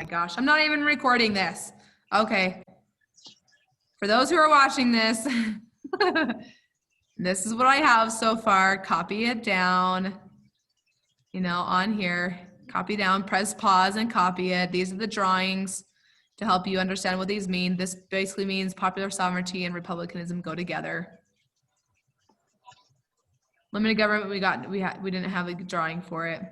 gosh, I'm not even recording this. Okay. For those who are watching this, this is what I have so far. Copy it down, you know, on here. Copy down, press pause and copy it. These are the drawings to help you understand what these mean. This basically means popular sovereignty and republicanism go together. Limited government, we didn't have a drawing for it.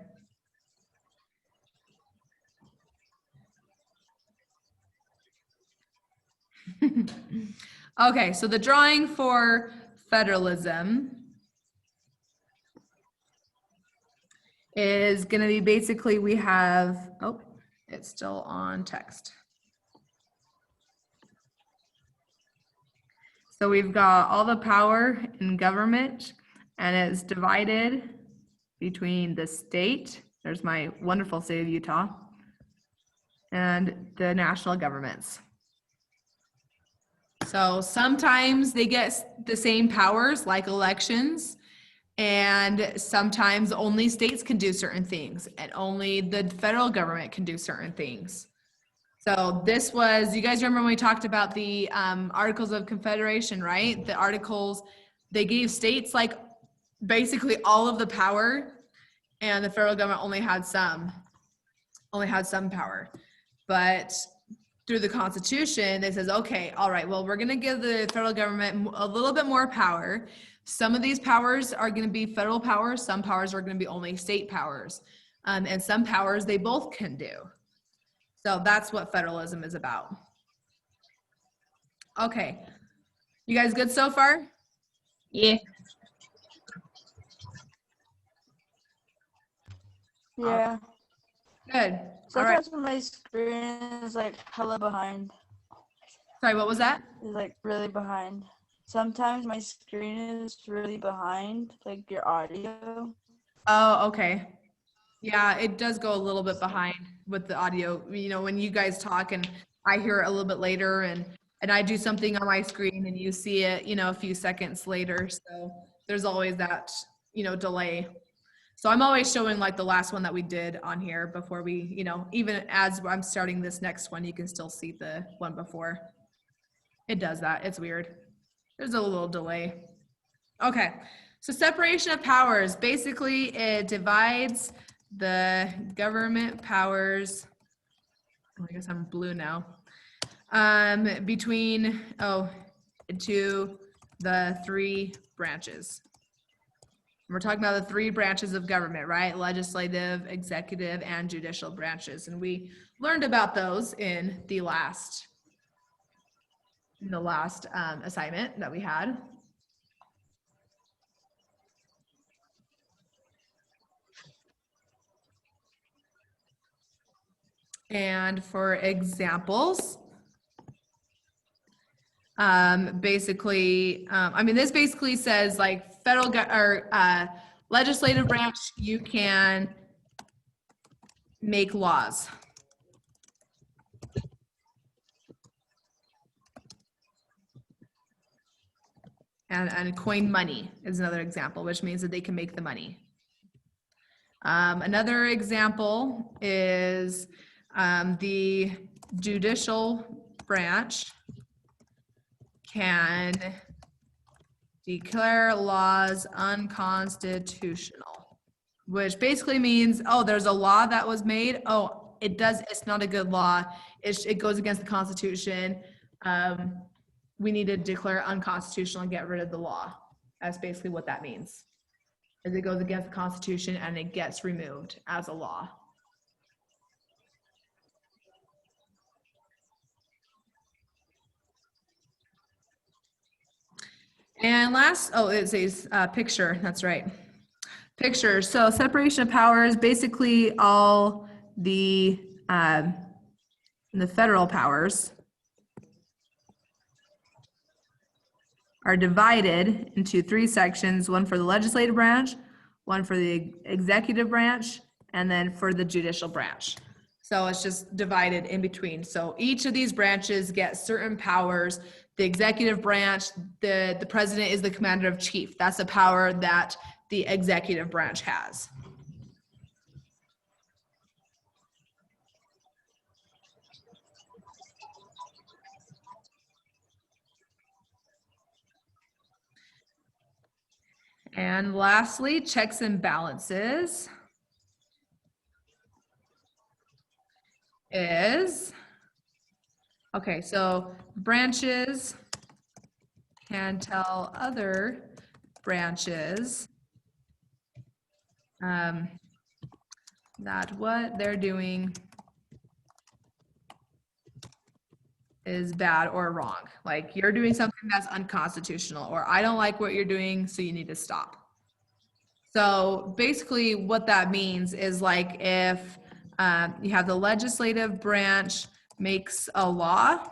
Okay, so the drawing for federalism is going to be basically, we have, oh, it's still on text. So we've got all the power in government, and it's divided between the state, there's my wonderful state of Utah, and the national governments. So sometimes they get the same powers, like elections, and sometimes only states can do certain things, and only the federal government can do certain things. So this was, you guys remember when we talked about the Articles of Confederation, right? The articles, they gave states like basically all of the power, and the federal government only had some power. But through the Constitution, it says, okay, all right, well, we're gonna give the federal government a little bit more power. Some of these powers are gonna be federal powers, some powers are gonna be only state powers, and some powers they both can do. So that's what federalism is about. Okay, you guys good so far? Yeah. Yeah. Good. Sometimes when my screen is like hella behind. Sorry, what was that? It's like really behind. Sometimes my screen is really behind, like your audio. Oh, okay. Yeah, it does go a little bit behind with the audio. You know, when you guys talk and I hear it a little bit later, and I do something on my screen and you see it, you know, a few seconds later. So there's always that, you know, delay. So I'm always showing like the last one that we did on here before we, you know, even as I'm starting this next one, you can still see the one before. It does that. It's weird. There's a little delay. Okay. So separation of powers, basically it divides the government powers, I guess I'm blue now, between, into the three branches. We're talking about the three branches of government, right? Legislative, executive, and judicial branches. And we learned about those in the last assignment that we had. And for examples, basically, I mean, this basically says like federal or legislative branch, you can make laws. And coin money is another example, which means that they can make the money. Another example is the judicial branch can declare laws unconstitutional, which basically means, oh, there's a law that was made. Oh, it's not a good law. It goes against the Constitution. We need to declare unconstitutional and get rid of the law. That's basically what that means. Is it goes against the Constitution and it gets removed as a law. And last, oh, it says picture, that's right. Picture, so separation of powers, basically all the federal powers are divided into three sections, one for the legislative branch, one for the executive branch, and then for the judicial branch. So it's just divided in between. So each of these branches get certain powers. The executive branch, the president is the commander in chief. That's a power that the executive branch has. And lastly, checks and balances is, okay, so branches can tell other branches that what they're doing is bad or wrong. Like you're doing something that's unconstitutional, or I don't like what you're doing, so you need to stop. So basically what that means is like if you have the legislative branch makes a law,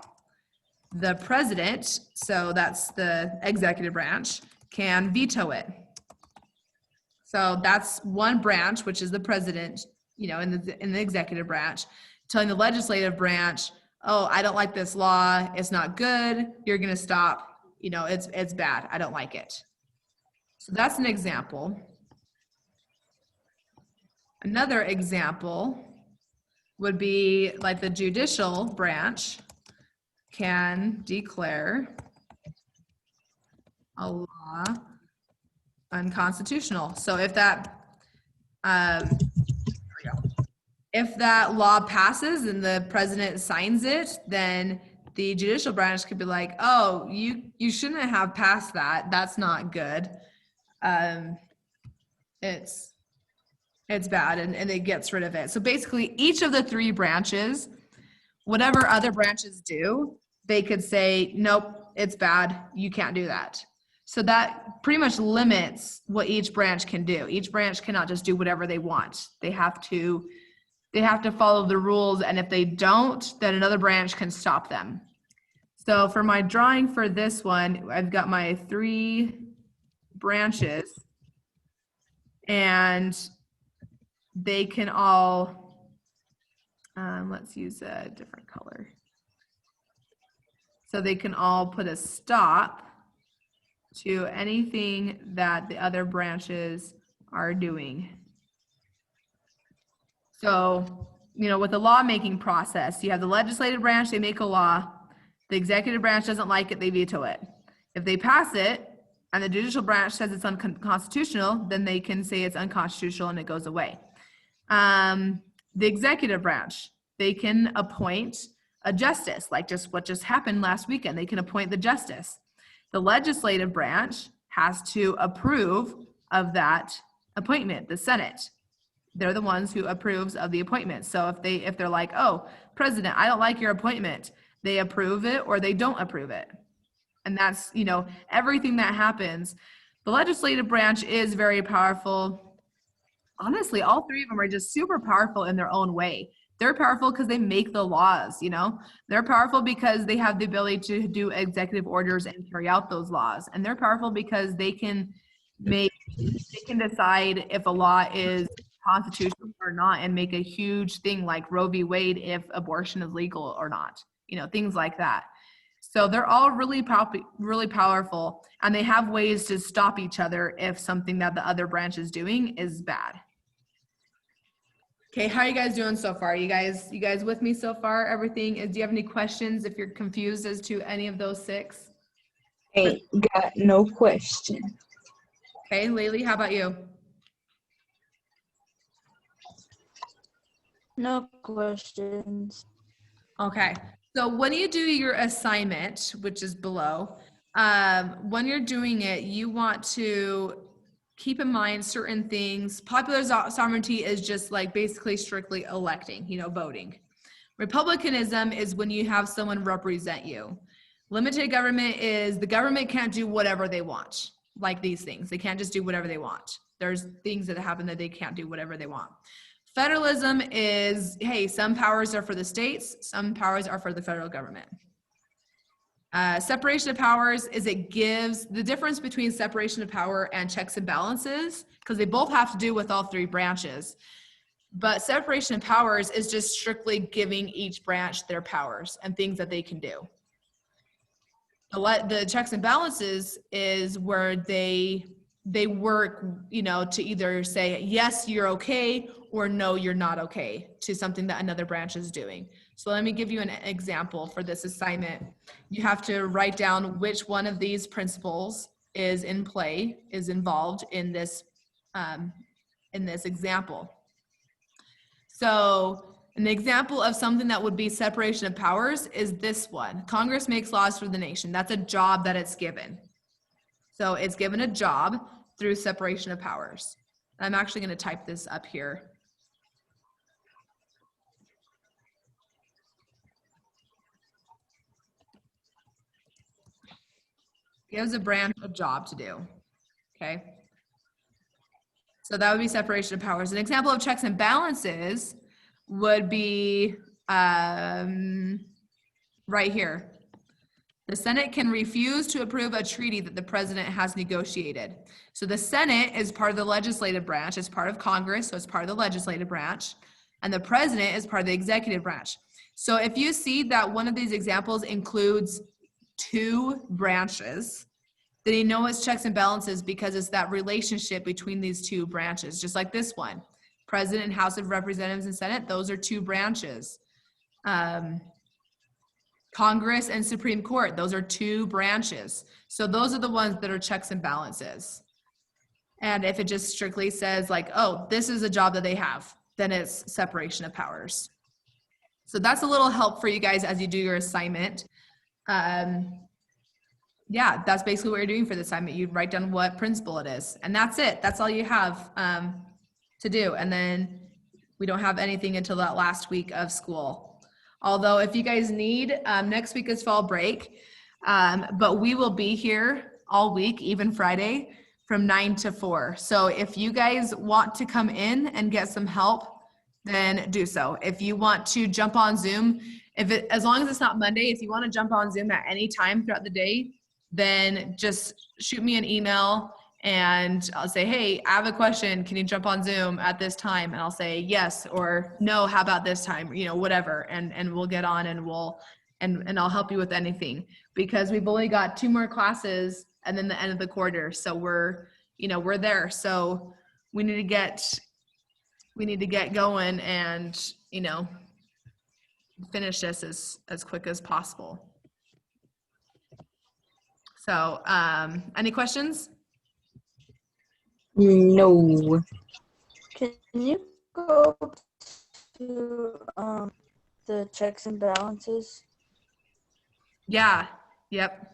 the president, so that's the executive branch, can veto it. So that's one branch, which is the president, you know, in the executive branch, telling the legislative branch, oh, I don't like this law. It's not good. You're going to stop. You know, it's bad. I don't like it. So that's an example. Another example would be like the judicial branch can declare a law unconstitutional. So if that law passes and the president signs it, then the judicial branch could be like, oh, you shouldn't have passed that. That's not good. It's bad, and it gets rid of it. So basically each of the three branches, whatever other branches do, they could say, nope, it's bad. You can't do that. So that pretty much limits what each branch can do. Each branch cannot just do whatever they want. They have to follow the rules, and if they don't, then another branch can stop them. So for my drawing for this one, I've got my three branches, and they can all, let's use a different color. So they can all put a stop to anything that the other branches are doing. So, you know, with the lawmaking process, you have the legislative branch, they make a law. The executive branch doesn't like it, they veto it. If they pass it and the judicial branch says it's unconstitutional, then they can say it's unconstitutional and it goes away. The executive branch, they can appoint a justice, like just what just happened last weekend. They can appoint the justice. The legislative branch has to approve of that appointment, the Senate. They're the ones who approves of the appointment. So if they're like, oh, president, I don't like your appointment, they approve it or they don't approve it. And that's, you know, everything that happens. The legislative branch is very powerful. Honestly, all three of them are just super powerful in their own way. They're powerful because they make the laws, you know. They're powerful because they have the ability to do executive orders and carry out those laws. And they're powerful because they can decide if a law is constitutional or not and make a huge thing like Roe v. Wade if abortion is legal or not, you know, things like that. So they're all really powerful, and they have ways to stop each other if something that the other branch is doing is bad. Okay, how are you guys doing so far? You guys with me so far? Everything is, do you have any questions if you're confused as to any of those six? Hey, got no question. Okay, Laylee, how about you? No questions. Okay, so when you do your assignment, which is below, when you're doing it, you want to keep in mind certain things. Popular sovereignty is just like basically strictly electing, you know, voting. Republicanism is when you have someone represent you. Limited government is the government can't do whatever they want, like these things. They can't just do whatever they want. There's things that happen that they can't do whatever they want. Federalism is, hey, some powers are for the states, some powers are for the federal government. Separation of powers is it gives the difference between separation of power and checks and balances, because they both have to do with all three branches. But separation of powers is just strictly giving each branch their powers and things that they can do. The checks and balances is where they work, you know, to either say, yes, you're okay, or no, you're not okay to something that another branch is doing. So let me give you an example for this assignment. You have to write down which one of these principles is in play, is involved in this example. So an example of something that would be separation of powers is this one. Congress makes laws for the nation. That's a job that it's given. So it's given a job through separation of powers. I'm actually going to type this up here. Gives a branch a job to do. Okay. So that would be separation of powers. An example of checks and balances would be right here. The Senate can refuse to approve a treaty that the president has negotiated. So the Senate is part of the legislative branch. It's part of Congress, so it's part of the legislative branch. And the president is part of the executive branch. So if you see that one of these examples includes two branches, then you know it's checks and balances because it's that relationship between these two branches, just like this one. President and House of Representatives and Senate, those are two branches. Congress and Supreme Court, those are two branches. So those are the ones that are checks and balances. And if it just strictly says like, oh, this is a job that they have, then it's separation of powers. So that's a little help for you guys as you do your assignment. Yeah, that's basically what you're doing for the assignment. You write down what principle it is, and that's it. That's all you have to do. And then we don't have anything until that last week of school. Although if you guys need, next week is fall break, but we will be here all week, even Friday, from 9 to 4. So if you guys want to come in and get some help, then do so. If you want to jump on Zoom, as long as it's not Monday, if you want to jump on Zoom at any time throughout the day, then just shoot me an email and I'll say, hey, I have a question. Can you jump on Zoom at this time? And I'll say yes or no, how about this time? You know, whatever. And we'll get on and and I'll help you with anything, because we've only got 2 more classes and then the end of the quarter. So we're there. So we need to get going and, finish this as quick as possible. So, any questions? No. Can you go to the checks and balances? Yeah. Yep.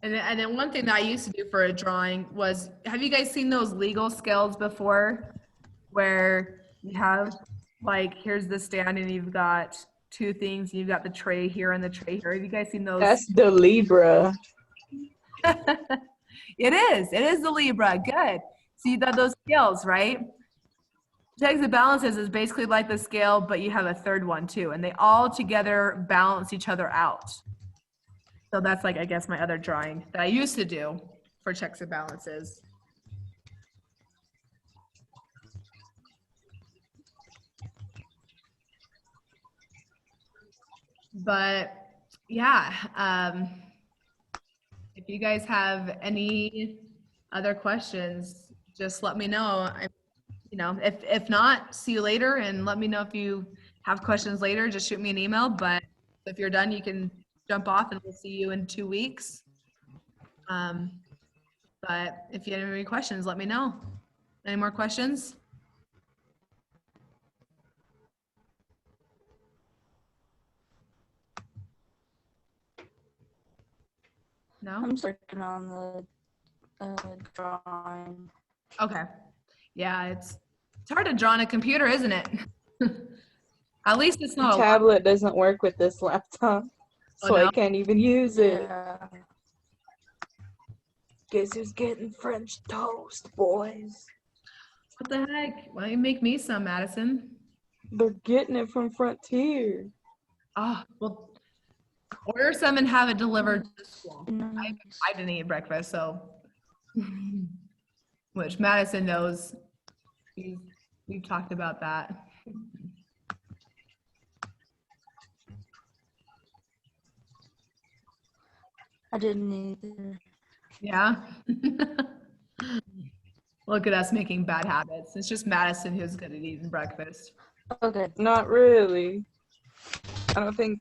And then one thing that I used to do for a drawing was, have you guys seen those legal scales before, where you have like, here's the stand and you've got 2 things, and you've got the tray here and the tray here. Have you guys seen those? That's the Libra. It is the Libra. Good. So you got those scales, right? Checks and balances is basically like the scale, but you have a third one too, and they all together balance each other out. So that's like, I guess, my other drawing that I used to do for checks and balances. But yeah, if you guys have any other questions, just let me know. If not, see you later, and let me know if you have questions later. Just shoot me an email. But if you're done, you can jump off, and we'll see you in 2 weeks. But if you have any questions, let me know. Any more questions? No? I'm just working on the drawing. Okay. Yeah, it's hard to draw on a computer, isn't it? At least it's The not a lot. tablet doesn't work with this laptop, so no? I can't even use it. Yeah. Guess who's getting French toast, boys? What the heck? Why don't you make me some, Madison? They're getting it from Frontier. Oh, well, order some and have it delivered to school. Nice. I didn't eat breakfast, so, which Madison knows. We've talked about that. I didn't either. Yeah. Look at us making bad habits. It's just Madison who's good at eating breakfast. Okay. Not really. I don't think.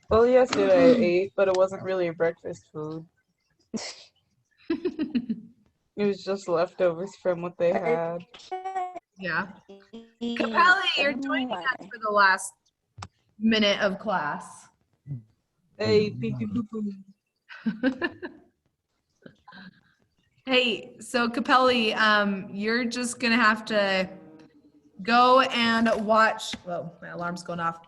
Well, yesterday I ate, but it wasn't really a breakfast food. It was just leftovers from what they had. Yeah. Capelli, you're joining us for the last minute of class. Hey, pee pee poo poo. Hey, so Capelli, you're just gonna have to go and watch. Whoa, my alarm's going off.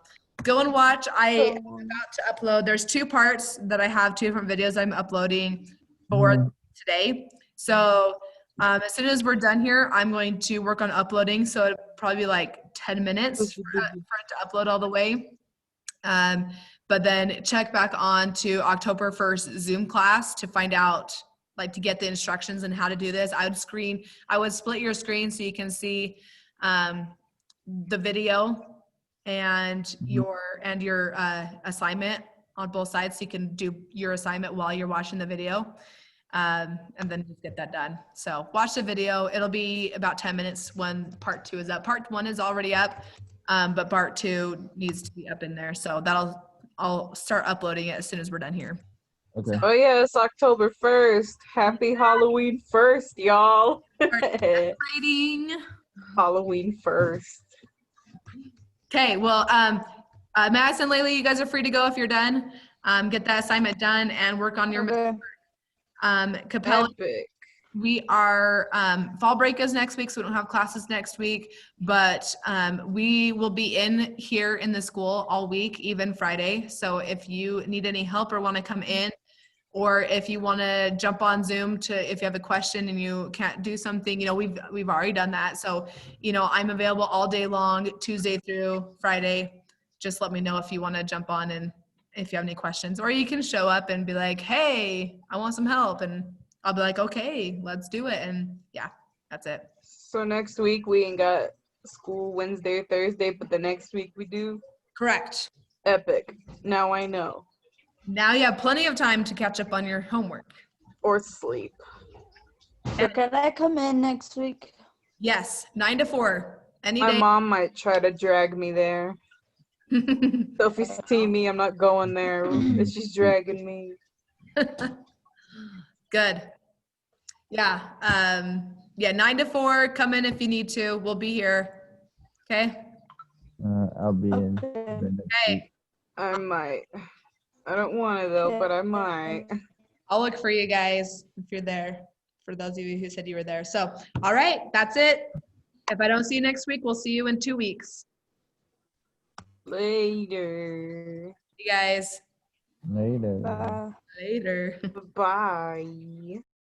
Go and watch. I am about to upload. There's two parts that I have, two different videos I'm uploading for today. So as soon as we're done here, I'm going to work on uploading. So it'll probably be like 10 minutes for it to upload all the way. But then check back on to October 1st Zoom class to find out, like, to get the instructions and how to do this. I would split your screen so you can see the video and your assignment on both sides, so you can do your assignment while you're watching the video, and then just get that done. So watch the video. It'll be about 10 minutes when part 2 is up. Part 1 is already up, but part 2 needs to be up in there. So I'll start uploading it as soon as we're done here. Okay. Oh yeah, it's October 1st. Happy Halloween 1st, y'all. Rating. Halloween 1st. Okay, well, Madison, Layla, you guys are free to go if you're done. Get that assignment done and work on your Capella. Epic. We are fall break is next week, so we don't have classes next week, but we will be in here in the school all week, even Friday. So if you need any help or want to come in, or if you want to jump on Zoom if you have a question and you can't do something, we've already done that. So, I'm available all day long, Tuesday through Friday. Just let me know if you want to jump on and if you have any questions, or you can show up and be like, hey, I want some help. And I'll be like, okay, let's do it. And yeah, that's it. So next week we ain't got school Wednesday or Thursday, but the next week we do? Correct. Epic. Now I know. Now you have plenty of time to catch up on your homework. Or sleep. So can I come in next week? Yes, 9 to 4, any My day. mom might try to drag me there. So if you see me, I'm not going there. If she's dragging me. Good. Yeah. 9 to 4, come in if you need to. We'll be here. Okay. I'll be in. Okay. the next Hey, week. I might. I don't want to though, but I might. I'll look for you guys if you're there, for those of you who said you were there. So, all right, that's it. If I don't see you next week, we'll see you in 2 weeks. Later. You guys. Later. Bye. Later. Bye.